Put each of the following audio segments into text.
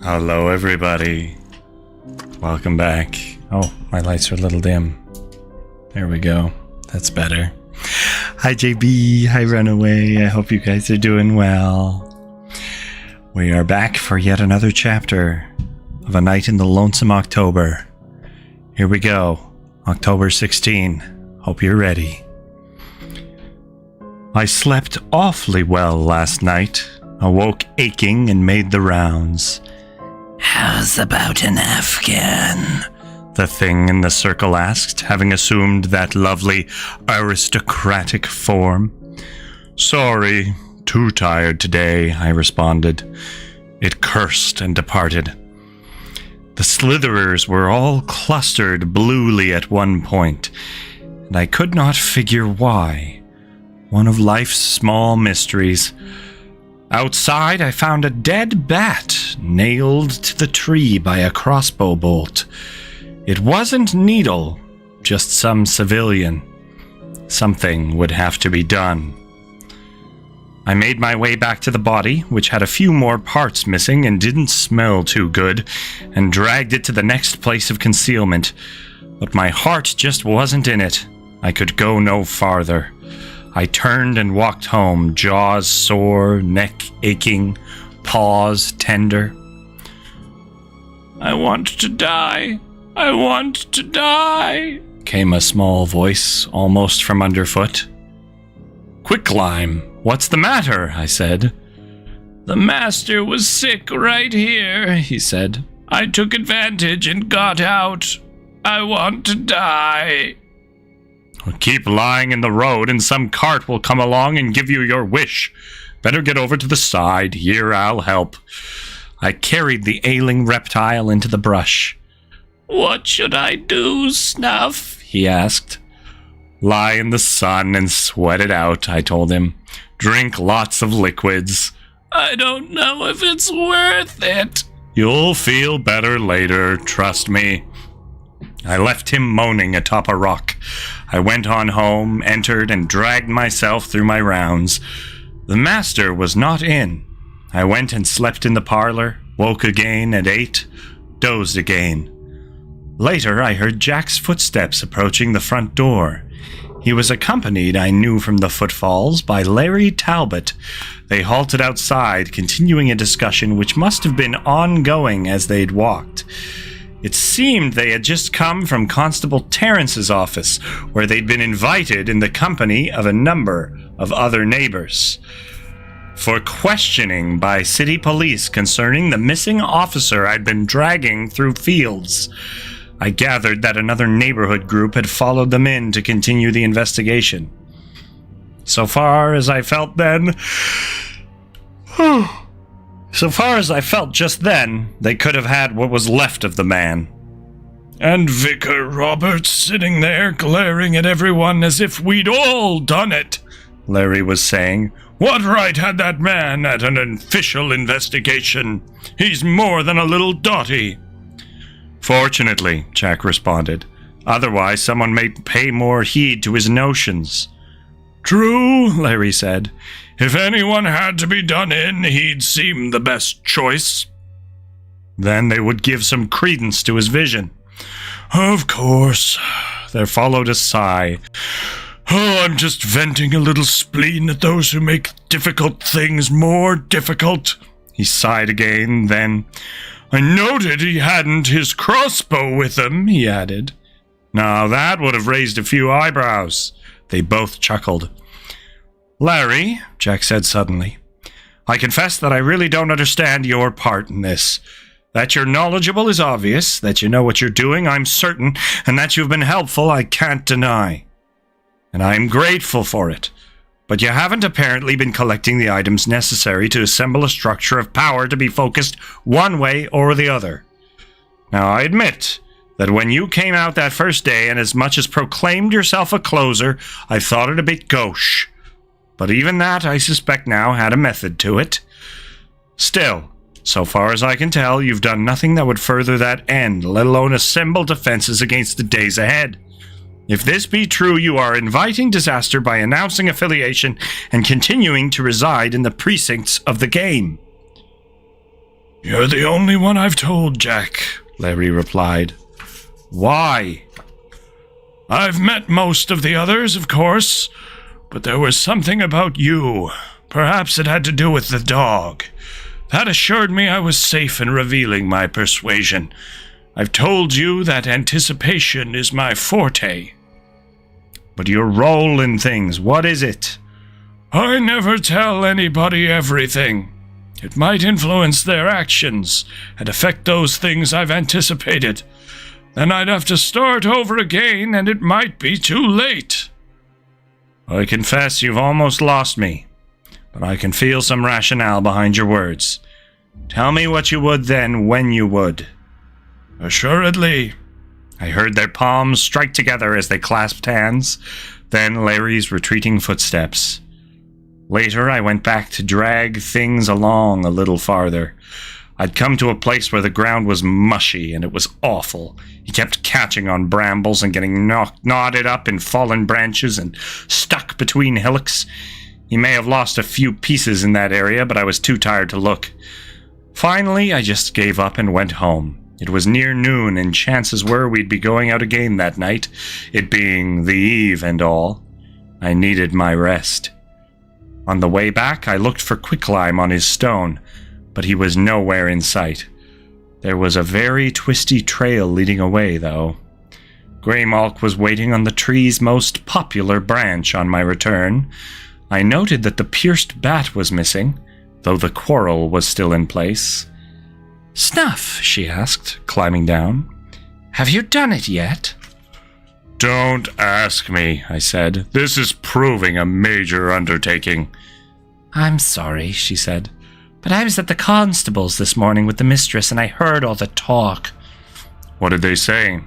Hello, everybody. Welcome back. Oh, my lights are a little dim. There we go. That's better. Hi, JB. Hi, Runaway. I hope you guys are doing well. We are back for yet another chapter of A Night in the Lonesome October. Here we go. October 16. Hope you're ready. I slept awfully well last night. Awoke aching and made the rounds. How's about an Afghan? The thing in the circle asked, having assumed that lovely aristocratic form. Sorry, too tired today, I responded. It cursed and departed. The slitherers were all clustered bluely at one point, and I could not figure why. One of life's small mysteries. Outside, I found a dead bat nailed to the tree by a crossbow bolt. It wasn't Needle, just some civilian. Something would have to be done. I made my way back to the body, which had a few more parts missing and didn't smell too good, and dragged it to the next place of concealment. But my heart just wasn't in it. I could go no farther. I turned and walked home, jaws sore, neck aching, paws tender. I want to die. I want to die, came a small voice almost from underfoot. Quicklime, what's the matter? I said. The master was sick right here, he said. I took advantage and got out. I want to die. Keep lying in the road and some cart will come along and give you your wish. Better get over to the side. Here, I'll help. I carried the ailing reptile into the brush. What should I do, Snuff? He asked. Lie in the sun and sweat it out, I told him. Drink lots of liquids. I don't know if it's worth it. You'll feel better later, trust me. I left him moaning atop a rock. I went on home, entered, and dragged myself through my rounds. The master was not in. I went and slept in the parlor, woke again and ate, dozed again. Later, I heard Jack's footsteps approaching the front door. He was accompanied, I knew from the footfalls, by Larry Talbot. They halted outside, continuing a discussion which must have been ongoing as they'd walked. It seemed they had just come from Constable Terrence's office, where they'd been invited in the company of a number of other neighbors for questioning by city police concerning the missing officer I'd been dragging through fields. I gathered that another neighborhood group had followed them in to continue the investigation. So far as I felt just then, they could have had what was left of the man. And Vicar Roberts sitting there glaring at everyone as if we'd all done it, Larry was saying. What right had that man at an official investigation? He's more than a little dotty. Fortunately, Jack responded. Otherwise, someone may pay more heed to his notions. True, Larry said. If anyone had to be done in, he'd seem the best choice. Then they would give some credence to his vision. Of course. There followed a sigh. Oh, I'm just venting a little spleen at those who make difficult things more difficult. He sighed again, then, I noted he hadn't his crossbow with him, he added. Now that would have raised a few eyebrows. They both chuckled. Larry, Jack said suddenly, I confess that I really don't understand your part in this. That you're knowledgeable is obvious, that you know what you're doing, I'm certain, and that you've been helpful, I can't deny. And I'm grateful for it. But you haven't apparently been collecting the items necessary to assemble a structure of power to be focused one way or the other. Now, I admit that when you came out that first day and as much as proclaimed yourself a closer, I thought it a bit gauche. But even that, I suspect now, had a method to it. Still, so far as I can tell, you've done nothing that would further that end, let alone assemble defenses against the days ahead. If this be true, you are inviting disaster by announcing affiliation and continuing to reside in the precincts of the game. You're the only one I've told, Jack, Larry replied. Why? I've met most of the others, of course, but there was something about you. Perhaps it had to do with the dog. That assured me I was safe in revealing my persuasion. I've told you that anticipation is my forte. But your role in things, what is it? I never tell anybody everything. It might influence their actions and affect those things I've anticipated. Then I'd have to start over again, and it might be too late. I confess you've almost lost me, but I can feel some rationale behind your words. Tell me what you would then, when you would. Assuredly. I heard their palms strike together as they clasped hands, then Larry's retreating footsteps. Later, I went back to drag things along a little farther. I'd come to a place where the ground was mushy, and it was awful. He kept catching on brambles and getting knotted up in fallen branches and stuck between hillocks. He may have lost a few pieces in that area, but I was too tired to look. Finally, I just gave up and went home. It was near noon, and chances were we'd be going out again that night, it being the eve and all. I needed my rest. On the way back, I looked for Quicklime on his stone, but he was nowhere in sight. There was a very twisty trail leading away, though. Greymalk was waiting on the tree's most popular branch on my return. I noted that the pierced bat was missing, though the quarrel was still in place. "Snuff," she asked, climbing down. "Have you done it yet?" "Don't ask me," I said. "This is proving a major undertaking." "I'm sorry," she said, "but I was at the constable's this morning with the mistress, and I heard all the talk." "What did they say?"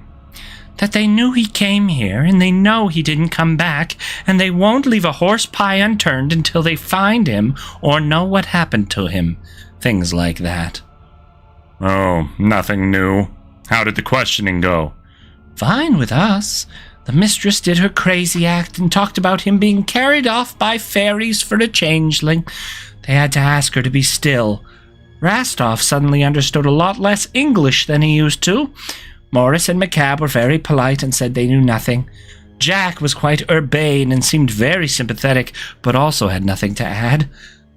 "That they knew he came here, and they know he didn't come back, and they won't leave a horse pie unturned until they find him or know what happened to him. Things like that." "Oh, nothing new. How did the questioning go?" "Fine with us. The mistress did her crazy act and talked about him being carried off by fairies for a changeling. They had to ask her to be still. Rastov suddenly understood a lot less English than he used to. Morris and McCab were very polite and said they knew nothing. Jack was quite urbane and seemed very sympathetic, but also had nothing to add.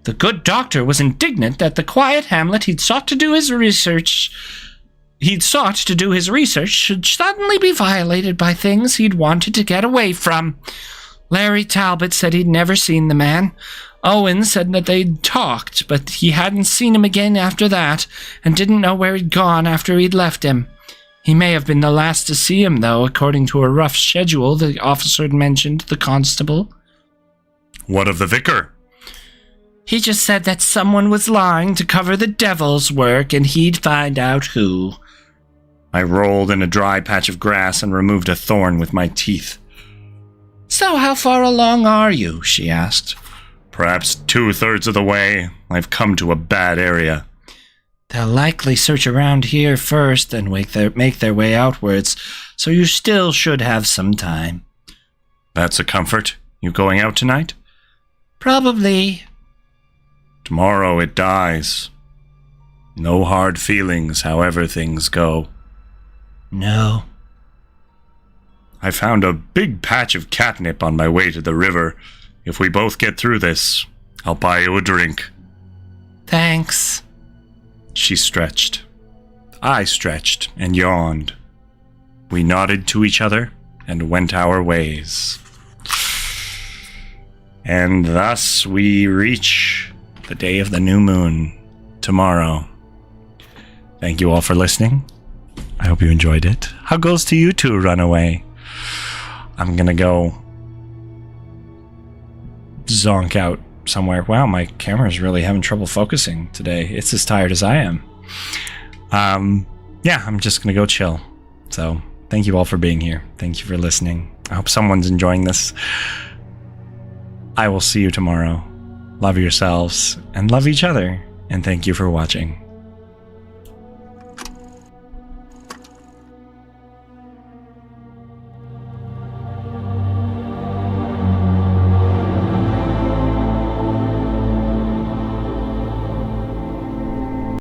The good doctor was indignant that the quiet hamlet he'd sought to do his research should suddenly be violated by things he'd wanted to get away from. Larry Talbot said he'd never seen the man. Owen said that they'd talked, but he hadn't seen him again after that, and didn't know where he'd gone after he'd left him. He may have been the last to see him, though, according to a rough schedule the officer had mentioned to the constable." "What of the vicar?" "He just said that someone was lying to cover the devil's work, and he'd find out who." I rolled in a dry patch of grass and removed a thorn with my teeth. "So how far along are you?" she asked. "Perhaps 2/3 of the way. I've come to a bad area." "They'll likely search around here first and make their way outwards, so you still should have some time." "That's a comfort. You going out tonight?" "Probably." "Tomorrow it dies. No hard feelings, however things go." "No." "I found a big patch of catnip on my way to the river. If we both get through this, I'll buy you a drink." "Thanks." She stretched. I stretched and yawned. We nodded to each other and went our ways. And thus we reach the day of the new moon, tomorrow. Thank you all for listening. I hope you enjoyed it. How goes to you two, Runaway? I'm gonna go zonk out somewhere. Wow, my camera's really having trouble focusing today. It's as tired as I am. Yeah, I'm just gonna go chill. So, thank you all for being here. Thank you for listening. I hope someone's enjoying this. I will see you tomorrow. Love yourselves and love each other. And thank you for watching.